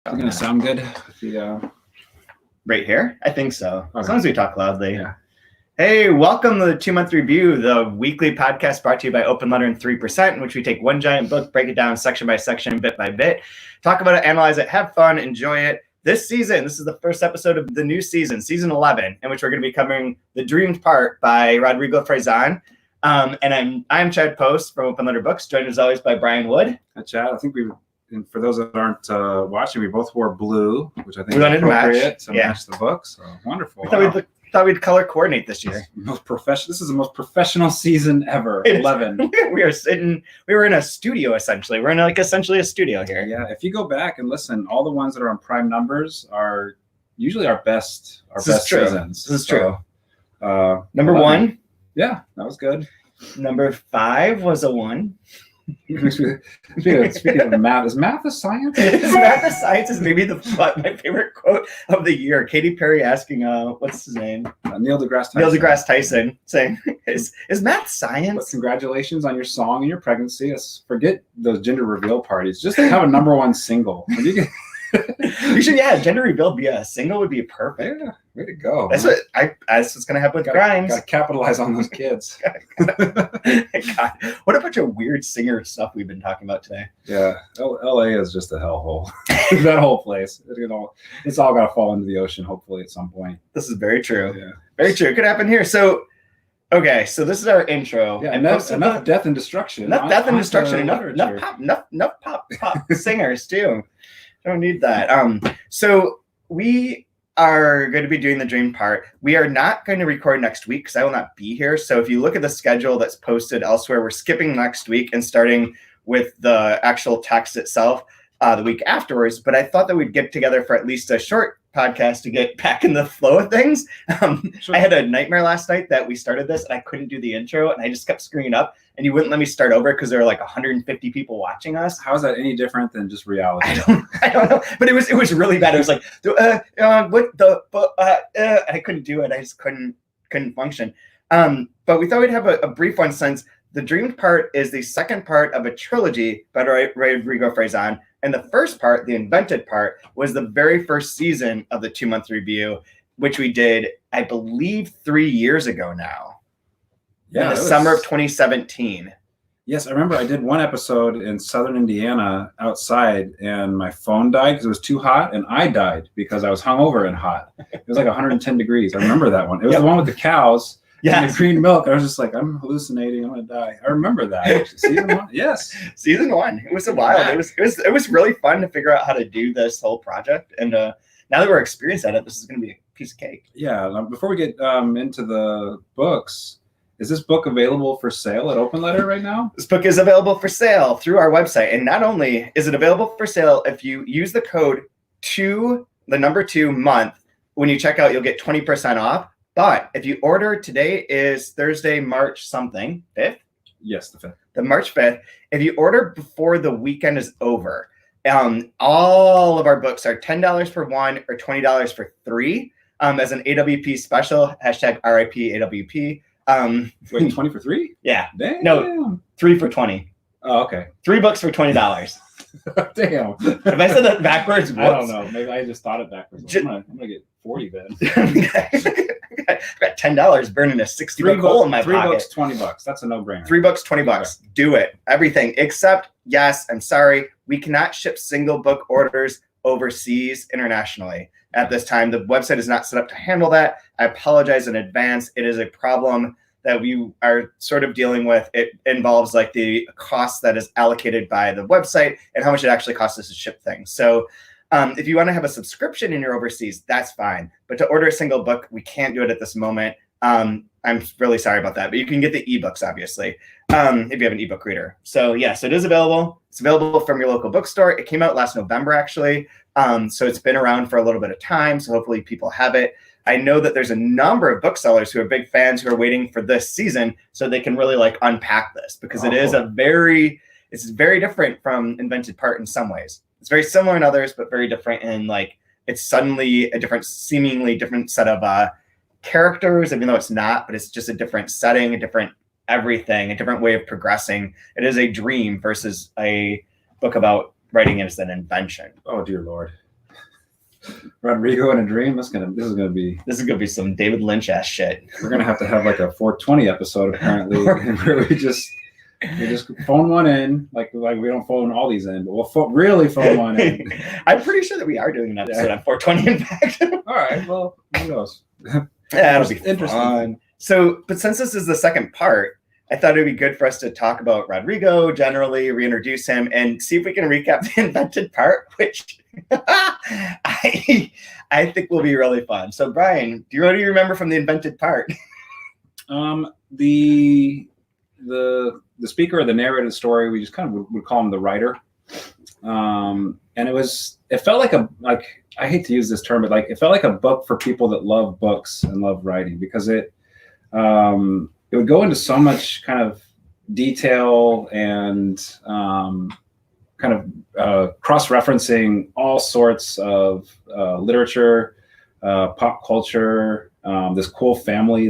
Is it going to sound good? Right here? I think so. Okay. As long as we talk loudly. Yeah. Hey, welcome to the 2-month review, the weekly podcast brought to you by Open Letter and 3%, in which we take one giant book, break it down section by section, bit by bit, talk about it, analyze it, have fun, enjoy it. This is the first episode of the new season, season 11, in which we're going to be covering The Dreamed Part by Rodrigo Fresan. And I'm Chad Post from Open Letter Books, joined as always by Brian Wood. Hi, Chad. I think and for those that aren't watching, we both wore blue, which I think We is wanted to appropriate to match. match the book. So wonderful. I thought we'd color coordinate this year. This is the most professional season ever. 11. We were in a studio essentially. We're in essentially a studio here. Yeah. If you go back and listen, all the ones that are on prime numbers are usually our best seasons. This is true. Number 1. Yeah, that was good. Number 5 was a 1. Speaking of math, is math a science? Math a science is maybe my favorite quote of the year. Katy Perry asking, what's his name? Neil deGrasse Tyson. Neil deGrasse Tyson saying, "Is math science?" But congratulations on your song and your pregnancy. Forget those gender reveal parties. Just have a number 1 single. You should, gender reveal be a single would be perfect. Yeah, way to go. That's what's gonna happen with Grimes. Gotta capitalize on those kids. God, what a bunch of weird singer stuff we've been talking about today. Yeah, LA is just a hellhole. That whole place. It's all gotta fall into the ocean, hopefully, at some point. This is very true. Yeah. Very true. It could happen here. So this is our intro. Yeah, enough death and destruction. Enough pop singers too. Don't need that. So we are going to be doing the Dream Part. We are not going to record next week because I will not be here. So if you look at the schedule that's posted elsewhere, we're skipping next week and starting with the actual text itself the week afterwards. But I thought that we'd get together for at least a short podcast to get back in the flow of things. Sure. I had a nightmare last night that we started this and I couldn't do the intro and I just kept screwing it up and you wouldn't let me start over because there were like 150 people watching us. How is that any different than just reality? I don't know, but it was really bad. It was like I couldn't do it. I just couldn't function. But we thought we'd have a brief one since The Dreamed Part is the second part of a trilogy by Rodrigo Fresan. And the first part, the invented part, was the very first season of the 2-month review, which we did, I believe, 3 years ago now. Yeah, in the summer of 2017. Yes, I remember I did one episode in southern Indiana outside, and my phone died because it was too hot, and I died because I was hungover and hot. It was like 110 degrees. I remember that one. It was the one with the cows. Yeah, the green milk. I was just like, I'm hallucinating. I'm gonna die. I remember that. Season 1. Yes, season 1. It was a while. It was really fun to figure out how to do this whole project. And now that we're experienced at it, this is gonna be a piece of cake. Yeah. Before we get into the books, is this book available for sale at Open Letter right now? This book is available for sale through our website, and not only is it available for sale, if you use the code 2 month when you check out, you'll get 20% off. But if you order, today is Thursday, March something, 5th? Yes, the 5th. The March 5th. If you order before the weekend is over, all of our books are $10 for 1 or $20 for 3 as an AWP special, hashtag RIP AWP. Wait, 20 for 3? Yeah. Damn. No, 3 for 20. Oh, okay. 3 books for $20. Damn. If I said that backwards, I don't know. Maybe I just thought it backwards. I'm gonna get 40 then. I got $10 burning a 60 hole in my pocket. $3, $20. That's a no-brainer. $3, $20. Okay. Do it. Everything except, yes, I'm sorry, we cannot ship single book orders overseas internationally at this time. The website is not set up to handle that. I apologize in advance. It is a problem that we are sort of dealing with. It involves like the cost that is allocated by the website and how much it actually costs us to ship things. So if you want to have a subscription and you're overseas, that's fine. But to order a single book, we can't do it at this moment. I'm really sorry about that, but you can get the ebooks, obviously, if you have an ebook reader. So yes, it is available. It's available from your local bookstore. It came out last November, actually. So it's been around for a little bit of time. So hopefully people have it. I know that there's a number of booksellers who are big fans who are waiting for this season so they can really like unpack this because it is it's very different from Invented Part in some ways. It's very similar in others, but very different in like it's suddenly a seemingly different set of characters, even though it's not, but it's just a different setting, a different everything, a different way of progressing. It is a dream versus a book about writing it as an invention. Oh, dear Lord. Rodrigo in a dream. This is gonna be some David Lynch ass shit. We're gonna have to have like a 420 episode apparently, where we just phone one in, like we don't phone all these in, but we'll really phone one in. I'm pretty sure that we are doing an episode on 420. In fact. All right. Well, who knows? Yeah, that'll be interesting. Fun. So, but since this is the second part, I thought it'd be good for us to talk about Rodrigo generally, reintroduce him, and see if we can recap the invented part, which I think will be really fun. So, Brian, what do you remember from the invented part? The speaker or the narrated story, we just kind of would call him the writer. And it felt like I hate to use this term, but like it felt like a book for people that love books and love writing, because it would go into so much kind of detail and kind of cross-referencing all sorts of literature, pop culture, this cool family,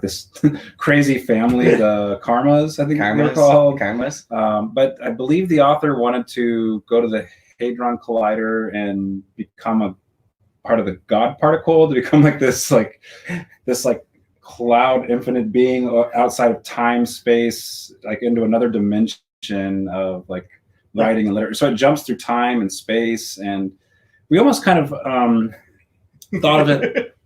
this crazy family, the Karmas, I think they're called. Karmas. But I believe the author wanted to go to the Hadron Collider and become a part of the God particle, to become like this cloud infinite being outside of time, space, like into another dimension of like writing and literature. So it jumps through time and space, and we almost kind of thought of it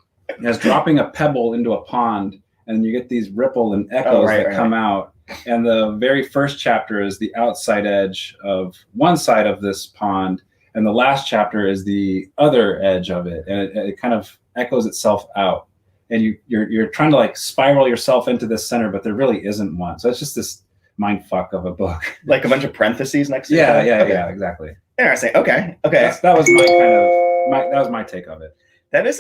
as dropping a pebble into a pond, and you get these ripple and echoes that come out. And the very first chapter is the outside edge of one side of this pond, and the last chapter is the other edge of it, and it kind of echoes itself out. And you're trying to like spiral yourself into this center, but there really isn't one. So it's just this mind fuck of a book. Like a bunch of parentheses next to it. Yeah, exactly. Interesting. Okay. That was my take of it. That is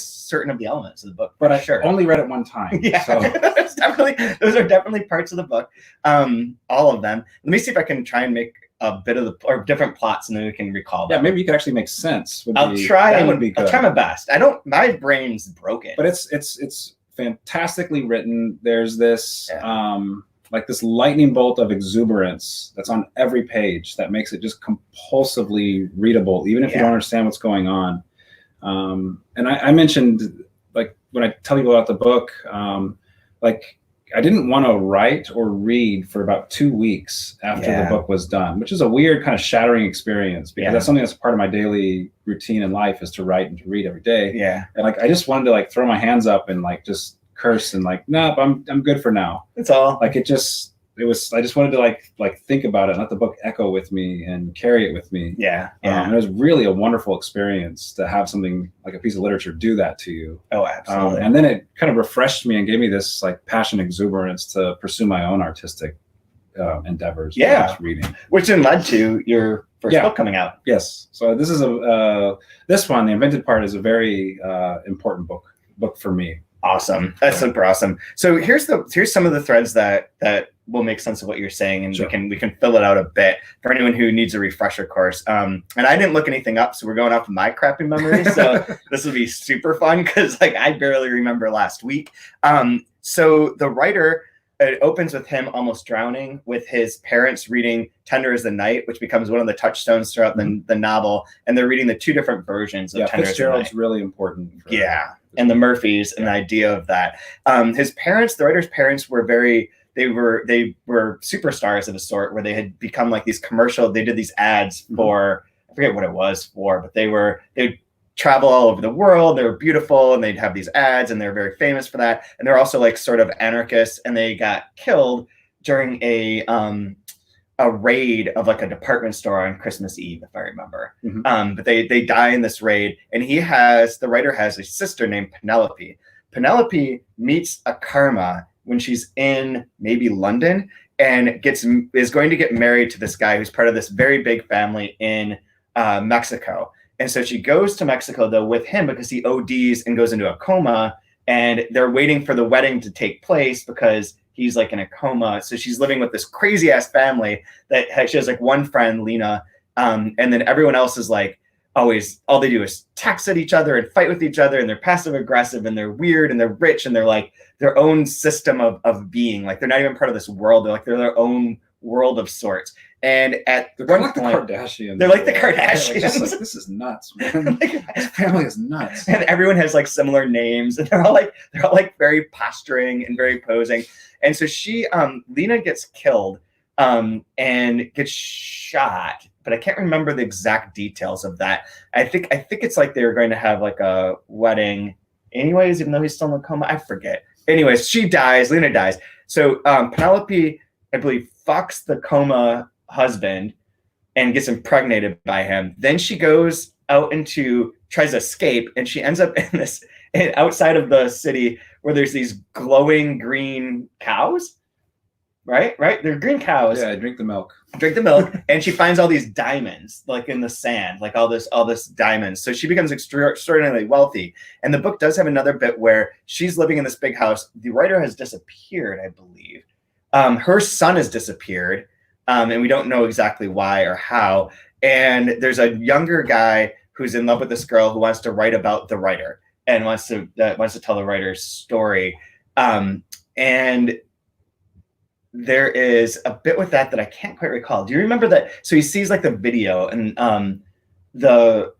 certain of the elements of the book. But I only read it one time. Yeah, so. those are definitely parts of the book. All of them. Let me see if I can try and make a bit of different plots, and then we can recall them. Yeah, maybe you could actually make sense. I'll try my best. My brain's broken. But it's fantastically written. There's this like this lightning bolt of exuberance that's on every page that makes it just compulsively readable, even if you don't understand what's going on. And I mentioned, like, when I tell people about the book, like, I didn't want to write or read for about 2 weeks after the book was done, which is a weird kind of shattering experience, because that's something that's part of my daily routine in life, is to write and to read every day. Yeah. And like, I just wanted to like throw my hands up and like just curse and like, nope, I'm good for now. That's all. Like I just wanted to like think about it and let the book echo with me and carry it with me. Yeah. And it was really a wonderful experience to have something like a piece of literature do that to you. Oh, absolutely. And then it kind of refreshed me and gave me this like passion, exuberance to pursue my own artistic endeavors. Reading, which then led to your first book coming out. Yes. So this is this one, The Invented Part, is a very important book for me. Awesome. That's super awesome. So here's some of the threads that will make sense of what you're saying, and we can fill it out a bit for anyone who needs a refresher course. And I didn't look anything up, so we're going off of my crappy memory. So this will be super fun, because like I barely remember last week. So the writer, it opens with him almost drowning, with his parents reading Tender as the Night, which becomes one of the touchstones throughout the novel. And they're reading the two different versions of Tender as the Night. Fitzgerald's really important. And the Murphys and the idea of that. His parents, the writer's parents, they were superstars of a sort, where they had become like these they did these ads for, I forget what it was for, but they'd travel all over the world. They were beautiful, and they'd have these ads, and they're very famous for that. And they're also like sort of anarchists, and they got killed during a raid of like a department store on Christmas Eve, if I remember. But they die in this raid, and the writer has a sister named Penelope. Penelope meets a karma when she's in maybe London, and is going to get married to this guy who's part of this very big family in Mexico. And so she goes to Mexico though with him, because he ODs and goes into a coma, and they're waiting for the wedding to take place because he's like in a coma. So she's living with this crazy ass family she has like one friend, Lena, and then everyone else is like always, all they do is text at each other and fight with each other, and they're passive aggressive, and they're weird, and they're rich, and they're like their own system of being. Like they're not even part of this world. They're their own world of sorts. And at They're one like the point, Kardashians. they're like the Like, Kardashians. just like, this is nuts, man. This family is nuts. And everyone has like similar names, and they're all like very posturing and very posing. And so Lena gets killed and gets shot, but I can't remember the exact details of that. I think it's like they were going to have like a wedding anyways, even though he's still in a coma. I forget. Anyways, she dies. Lena dies. So Penelope, I believe, fucks the coma husband and gets impregnated by him. Then she goes out tries to escape, and she ends up outside of the city where there's these glowing green cows. Right? They're green cows. Yeah, drink the milk. And she finds all these diamonds, like in the sand, like all this diamonds. So she becomes extraordinarily wealthy. And the book does have another bit where she's living in this big house. The writer has disappeared, I believe. Her son has disappeared, and we don't know exactly why or how. And there's a younger guy who's in love with this girl who wants to write about the writer and wants to tell the writer's story. And there is a bit with that I can't quite recall. Do you remember that? So he sees like the video, and the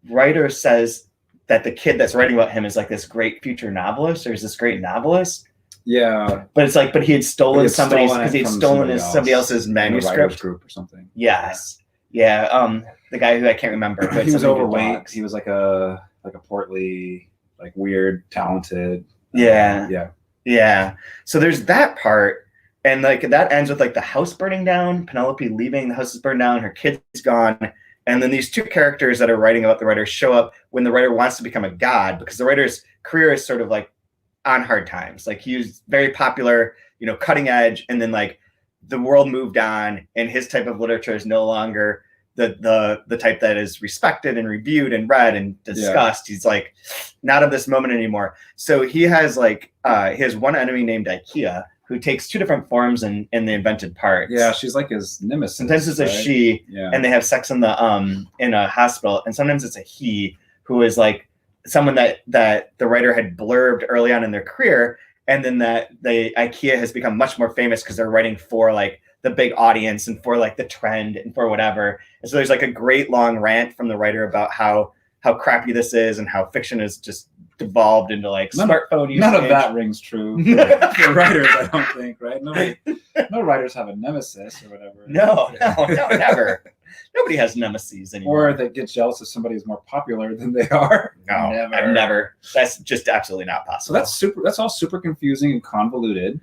writer says that the kid that's writing about him is like this great future novelist, or is this great novelist. Yeah, but it's like, he had stolen somebody else's manuscript group or something. Yes, yeah. The guy who I can't remember, but he was overweight. He was like a portly, like weird, talented. Yeah. So there's that part, and like that ends with like the house burning down, Penelope leaving, the house is burned down, her kid's gone, and then these two characters that are writing about the writer show up when the writer wants to become a god, because the writer's career is sort of like on hard times. Like he was very popular, cutting edge, and then like the world moved on, and his type of literature is no longer the type that is respected and reviewed and read and discussed. He's like not of this moment anymore. So he has one enemy named IKEA, who takes two different forms in the invented parts. Yeah, she's like his nemesis. Sometimes it's a she, and they have sex in a hospital, and sometimes it's a he, who is like someone that the writer had blurbed early on in their career, and then that the IKEA has become much more famous because they're writing for like the big audience and for like the trend and for whatever. And so there's like a great long rant from the writer about how crappy this is and how fiction has just devolved into like smartphone usage. None of that rings true for writers, I don't think, right? No writers have a nemesis or whatever. No, never. Nobody has nemesis anymore. Or they get jealous if somebody is more popular than they are. No, I've never. That's just absolutely not possible. So that's all super confusing and convoluted.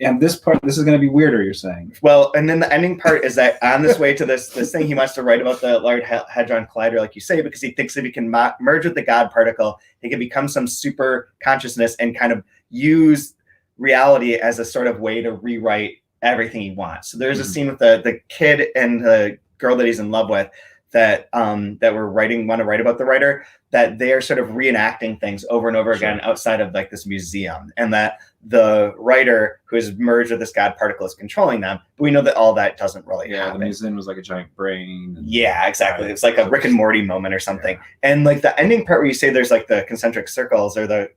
And this is going to be weirder, you're saying. Well, and then the ending part is that on this way to this thing, he wants to write about the Large Hadron Collider, like you say, because he thinks if he can merge with the God particle, he can become some super consciousness and kind of use reality as a sort of way to rewrite everything he wants. So there's a scene with the kid and the girl that he's in love with that want to write about the writer, that they are sort of reenacting things over and over again outside of like this museum, and that the writer who is merged with this God particle is controlling them. But we know that all that doesn't really happen. The museum was like a giant brain. Yeah, exactly. It's like a Rick and Morty moment or something. Yeah. And like the ending part where you say there's like the concentric circles or the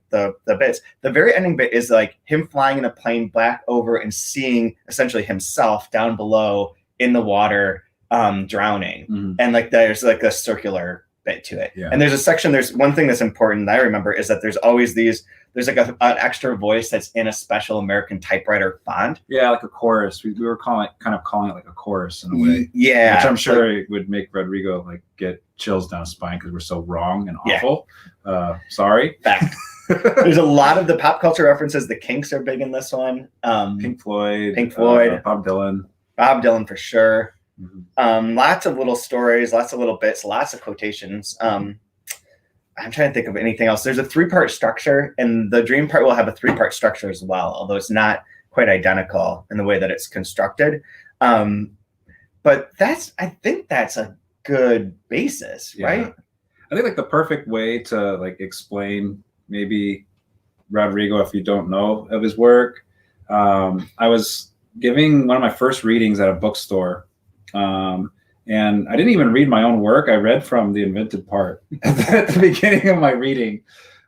bits, the very ending bit is like him flying in a plane back over and seeing essentially himself down below in the water, drowning. And like there's like a circular bit to it. And there's one thing that's important that I remember is that there's always there's like an extra voice that's in a special American typewriter font. Yeah, like a chorus. We were calling it like a chorus in a way. Yeah, which I'm sure would make Rodrigo like get chills down his spine because we're so wrong and awful. Sorry. Fact. There's a lot of the pop culture references. The Kinks are big in this one. Pink Floyd, Bob Dylan for sure. Lots of little stories, lots of little bits, lots of quotations. I'm trying to think of anything else. There's a 3-part structure, and the dream part will have a 3-part structure as well, although it's not quite identical in the way that it's constructed. But I think that's a good basis, right? I think like the perfect way to like explain maybe Rodrigo, if you don't know of his work, I was giving one of my first readings at a bookstore. And I didn't even read my own work. I read from the invented part at the beginning of my reading.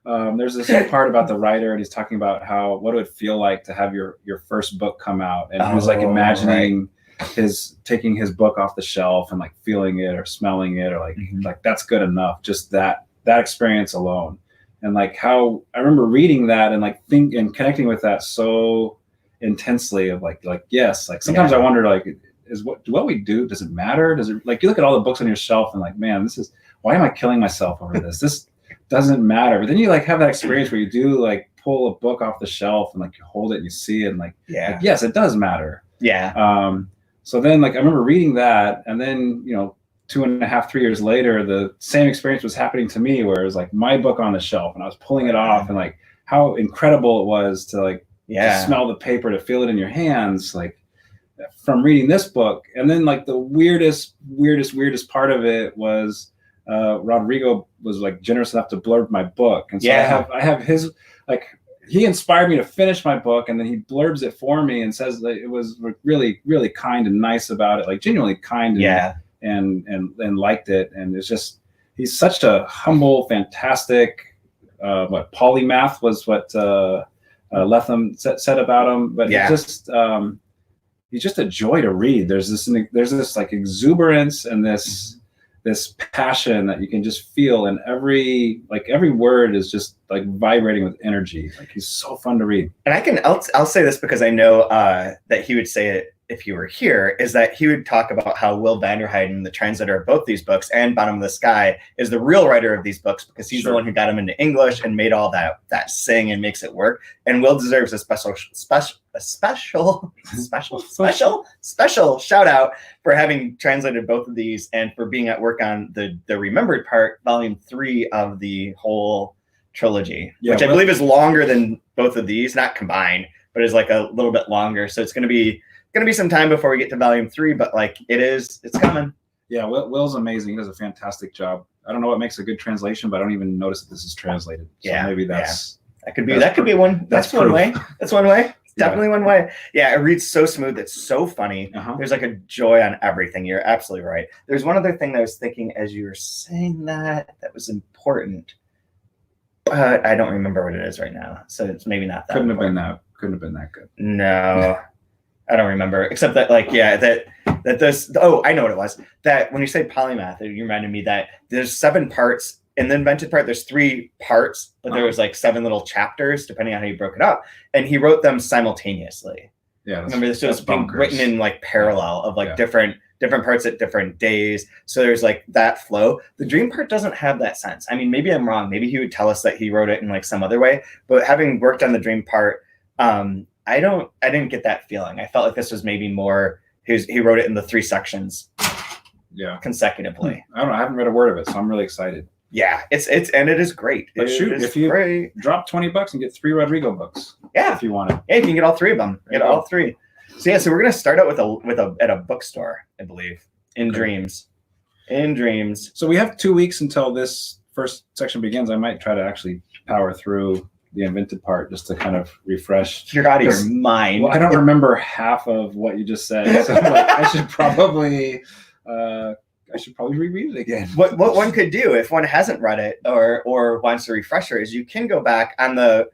There's this part about the writer, and he's talking about what it would feel like to have your first book come out. And he was like imagining his taking his book off the shelf and like feeling it or smelling it, or like that's good enough. Just that experience alone. And like how I remember reading that and like and connecting with that so intensely of like yes, like sometimes I wonder like, is what we do, does it matter? Does it, like, you look at all the books on your shelf and like, man, why am I killing myself over this? This doesn't matter. But then you like have that experience where you do like pull a book off the shelf and like you hold it and you see it and like yes, it does matter. So then like I remember reading that, and then 2.5, 3 years later, the same experience was happening to me, where it was like my book on the shelf and I was pulling it off, and like how incredible it was to like to smell the paper, to feel it in your hands, like from reading this book. And then like the weirdest part of it was Rodrigo was like generous enough to blurb my book, and so I have his, like, he inspired me to finish my book, and then he blurbs it for me and says that it was really, really kind and nice about it, like genuinely kind and liked it. And it's just, he's such a humble, fantastic, polymath was what Lethem said about him. But he's just a joy to read. There's this like exuberance and this passion that you can just feel, and every word is just like vibrating with energy. Like, he's so fun to read. And I'll say this because I know that he would say it if he were here, is that he would talk about how Will Vanderhyden, the translator of both these books and Bottom of the Sky, is the real writer of these books, because he's the one who got them into English and made all that sing and makes it work. And Will deserves a special shout out for having translated both of these, and for being at work on the Remembered Part, volume 3 of the whole trilogy, which I believe is longer than both of these, not combined, but is like a little bit longer. So it's going to be some time before we get to volume 3, but like it's coming. Yeah, Will's amazing. He does a fantastic job. I don't know what makes a good translation, but I don't even notice that this is translated. So maybe that could be one. That's one way. That's one way. Definitely one way. Yeah, it reads so smooth. It's so funny. There's like a joy on everything. You're absolutely right. There's one other thing that I was thinking as you were saying that was important, but I don't remember what it is right now. So it's maybe not that. Couldn't have been that good. No. I don't remember, except that that this. Oh, I know what it was. That when you say polymath, you reminded me that there's 7 parts in the Invented Part. There's 3 parts, but there was like 7 little chapters depending on how you broke it up, and he wrote them simultaneously. Yeah, remember this was being written in like parallel of like different parts at different days. So there's like that flow. The dream part doesn't have that sense. I mean, maybe I'm wrong. Maybe he would tell us that he wrote it in like some other way. But having worked on the dream part, I didn't get that feeling. I felt like this was maybe more he wrote it in the 3 sections consecutively. I don't know. I haven't read a word of it, so I'm really excited. Yeah, it is great. But if you drop $20 and get 3 Rodrigo books. Yeah. If you want it. Yeah, you can get all 3 of them. Get all 3. So we're gonna start out with at a bookstore, I believe. In Dreams. So we have 2 weeks until this first section begins. I might try to actually power through the Invented Part just to kind of refresh. You're out of your mind. Well, I don't remember half of what you just said, so like, I should probably reread it again. What one could do if one hasn't read it or wants a refresher is you can go back on the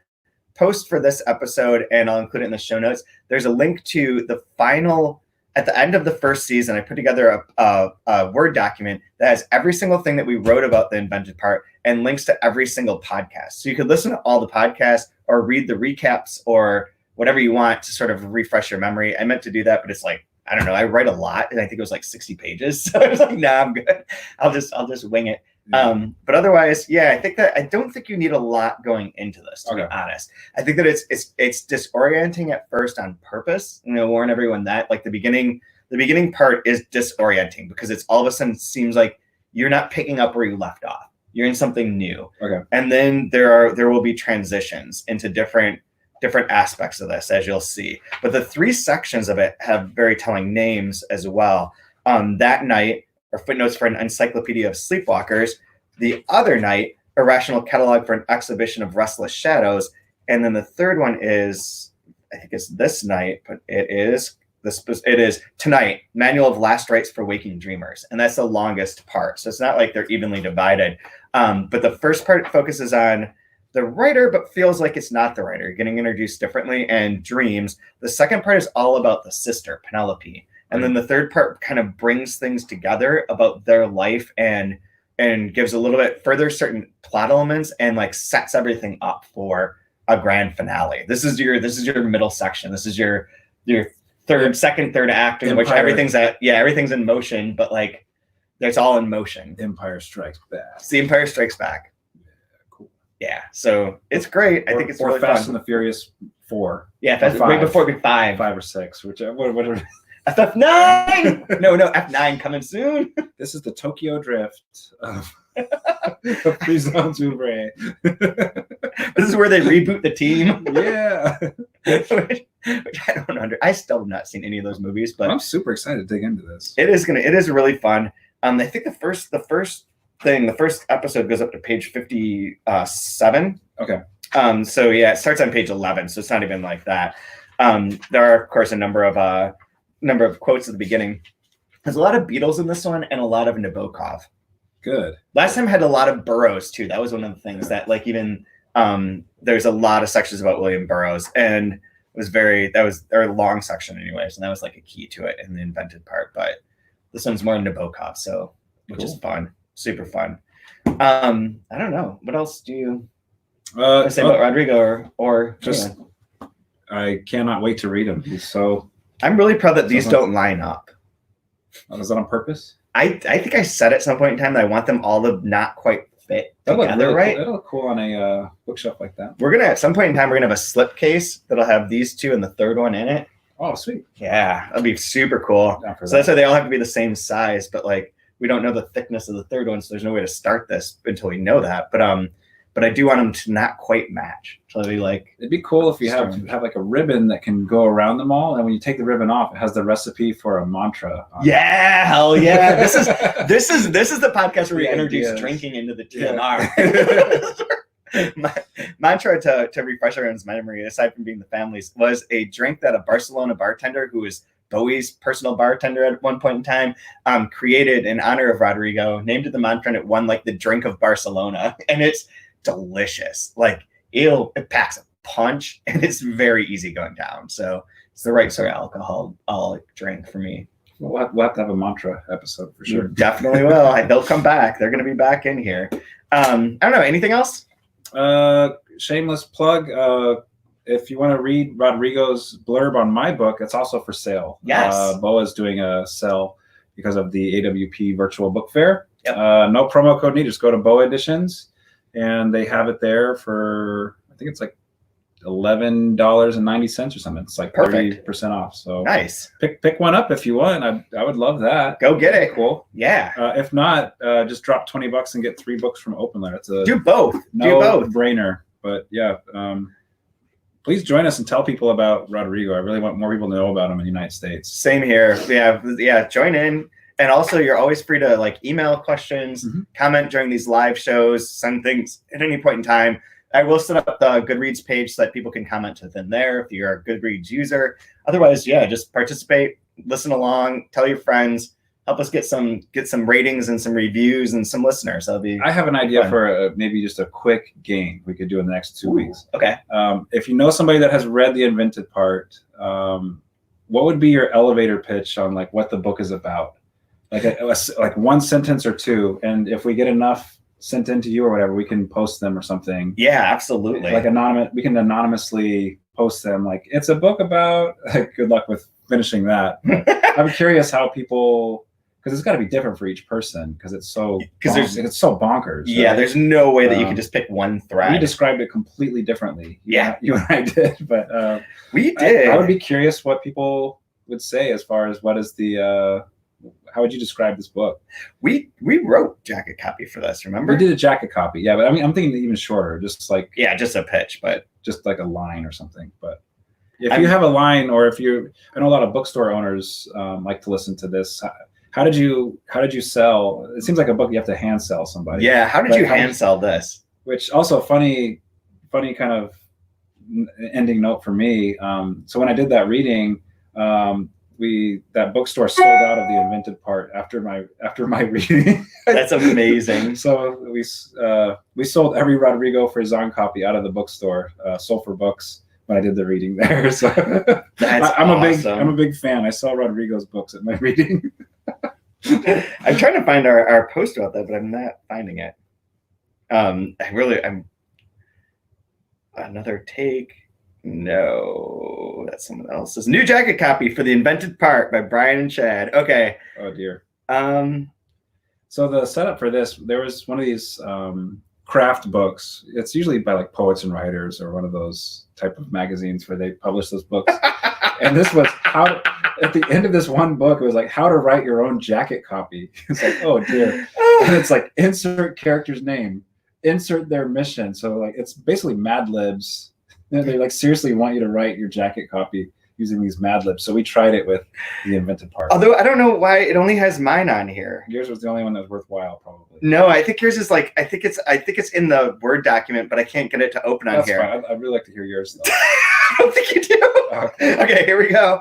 post for this episode, and I'll include it in the show notes. There's a link to the final. At the end of the first season, I put together a Word document that has every single thing that we wrote about the Invented Part and links to every single podcast. So you could listen to all the podcasts or read the recaps or whatever you want to sort of refresh your memory. I meant to do that, but it's like, I don't know. I write a lot, and I think it was like 60 pages. So I was like, nah, I'm good. I'll just wing it. Yeah. But otherwise, I don't think you need a lot going into this, to be honest. I think that it's disorienting at first on purpose. Warn everyone that like the beginning part is disorienting because it's all of a sudden seems like you're not picking up where you left off. You're in something new. Okay. And then there will be transitions into different aspects of this, as you'll see. But the 3 sections of it have very telling names as well. That night, or footnotes for an encyclopedia of sleepwalkers. The other night, a rational catalog for an exhibition of restless shadows. And then the third one is, I think it's this night, but it is tonight, Manual of Last Rites for Waking Dreamers. And that's the longest part. So it's not like they're evenly divided. But the first part focuses on the writer, but feels like it's not the writer, getting introduced differently, and dreams. The second part is all about the sister, Penelope. And then the third part kind of brings things together about their life and gives a little bit further certain plot elements and like sets everything up for a grand finale. This is your middle section. This is your second, third act in which everything's in motion, but like it's all in motion. Empire Strikes Back. It's the Empire Strikes Back. Yeah, cool. Yeah, so it's great. I think it's really Fast fun. and the Furious 4. Yeah, right before it'd be 5. 5 or 6, whatever. F9! No, F9 coming soon. This is the Tokyo Drift of Fresan Zouvré. This is where they reboot the team. Yeah. which I don't I still have not seen any of those movies, but I'm super excited to dig into this. It is really fun. I think the first episode goes up to page 57. Okay. So yeah, it starts on page 11, so it's not even like that. There are of course a number of quotes at the beginning. There's a lot of Beatles in this one and a lot of Nabokov. Good. Last time had a lot of Burroughs too. That was one of the things that like even there's a lot of sections about William Burroughs, and it was a long section anyways, and that was like a key to it in the invented part. But this one's more Nabokov, so which is fun, super fun. I don't know. What else do you say about Rodrigo or just? I cannot wait to read him. I'm really proud that these don't line up. Is that on purpose? I think I said at some point in time that I want them all to not quite fit together, right? That'll look cool on a bookshelf like that. At some point in time, we're gonna have a slipcase that'll have these two and the third one in it. Oh, sweet. Yeah, that'd be super cool. So that's why they all have to be the same size, but like we don't know the thickness of the third one, so there's no way to start this until we know that. But I do want them to not quite match. So it'd be cool if you have like a ribbon that can go around them all, and when you take the ribbon off, it has the recipe for a mantra. Yeah, hell yeah! This is the podcast where we introduce drinking into the TNR. My mantra to refresh everyone's memory, aside from being the family's, was a drink that a Barcelona bartender who was Bowie's personal bartender at one point in time created in honor of Rodrigo, named it the mantra, and it won like the drink of Barcelona, and it's delicious. Like it packs a punch and it's very easy going down. So it's the right sort of alcohol drink for me. We'll have to have a mantra episode for sure. Definitely will. They'll come back. They're going to be back in here. I don't know. Anything else? Shameless plug. If you want to read Rodrigo's blurb on my book, it's also for sale. Yes. BOA's doing a sale because of the AWP virtual book fair. Yep. No promo code needed. Just go to BOA Editions, and they have it there for, I think it's like $11.90 or something. It's like 30% off. So nice. Pick one up if you want. I would love that. Go get it. Cool. Yeah. If not, just drop $20 and get 3 books from OpenLayer. It's do both. Brainer. But yeah, please join us and tell people about Rodrigo. I really want more people to know about him in the United States. Same here. Yeah. Join in. And also, you're always free to like email questions, comment during these live shows, send things at any point in time. I will set up the Goodreads page so that people can comment within there if you're a Goodreads user. Otherwise, yeah, just participate, listen along, tell your friends, help us get some ratings and some reviews and some listeners. I have an idea for maybe just a quick game we could do in the next 2 weeks. Okay. If you know somebody that has read the invented part, what would be your elevator pitch on like what the book is about? Like one sentence or two, and if we get enough sent in to you or whatever, we can post them or something. Yeah, absolutely. Like we can anonymously post them. Like it's a book about. Good luck with finishing that. I'm curious how people, because it's got to be different for each person because it's so bonkers. Yeah, right? There's no way that you can just pick one thread. We described it completely differently. Yeah, you and I did, but we did. I would be curious what people would say as far as what is the. How would you describe this book? We wrote jacket copy for this, remember? We did a jacket copy, yeah, but I mean, I'm thinking even shorter, just like... Yeah, just a pitch, but... Just like a line or something, but... If you have a line, or if you... I know a lot of bookstore owners like to listen to this. How did you sell... It seems like a book you have to hand sell somebody. Yeah, how did you hand sell this? Which also, funny kind of ending note for me. So when I did that reading... that bookstore sold out of the invented part after my reading. That's amazing. So we sold every Rodrigo Fresan copy out of the bookstore, Sulfur Books, when I did the reading there. So That's I'm awesome. a big fan. I saw Rodrigo's books at my reading. I'm trying to find our post about that, but I'm not finding it. I'm another take. No, that's someone else's. New jacket copy for The Invented Part by Brian and Chad. Okay. Oh dear. So the setup for this, there was one of these craft books. It's usually by like poets and writers or one of those type of magazines where they publish those books. And this was how. At the end of this one book, it was like how to write your own jacket copy. It's like, oh dear. And it's like insert character's name, insert their mission. So like it's basically Mad Libs. They like seriously want you to write your jacket copy using these Mad Libs. So we tried it with The Invented Part. Although I don't know why it only has mine on here. Yours was the only one that was worthwhile, probably. No, I think yours is like I think it's in the Word document, but I can't get it to open on That's here. fine. I'd really like to hear yours though. I don't think you do. Okay, here we go.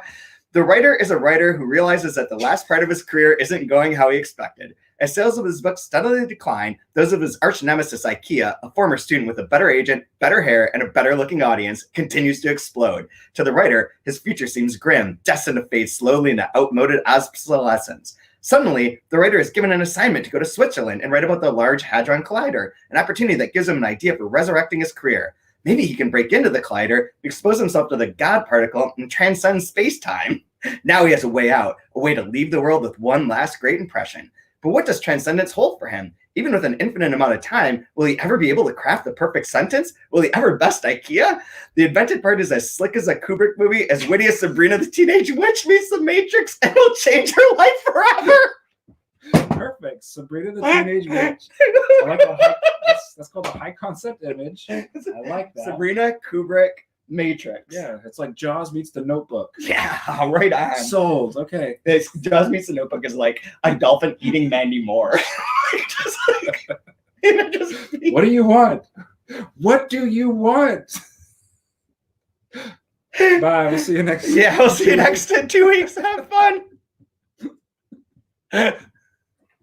The writer is a writer who realizes that the last part of his career isn't going how he expected. As sales of his books steadily decline, those of his arch nemesis IKEA, a former student with a better agent, better hair, and a better-looking audience, continues to explode. To the writer, his future seems grim, destined to fade slowly into outmoded obsolescence. Suddenly, the writer is given an assignment to go to Switzerland and write about the Large Hadron Collider, an opportunity that gives him an idea for resurrecting his career. Maybe he can break into the collider, expose himself to the God particle, and transcend space-time. Now he has a way out, a way to leave the world with one last great impression. But what does transcendence hold for him? Even with an infinite amount of time, will he ever be able to craft the perfect sentence? Will he ever best IKEA? The Invented Part is as slick as a Kubrick movie, as witty as Sabrina the Teenage Witch meets the Matrix, and will change her life forever. Perfect. Sabrina the Teenage Witch. I like that. That's called a high concept image. I like that. Sabrina, Kubrick, Matrix. Yeah, it's like Jaws meets The Notebook. Yeah, right on. Sold. Okay. This Jaws meets the Notebook is like a dolphin eating Mandy Moore. What do you want? What do you want? Bye. We'll see you next. Yeah, we'll see you next in 2 weeks. Have fun.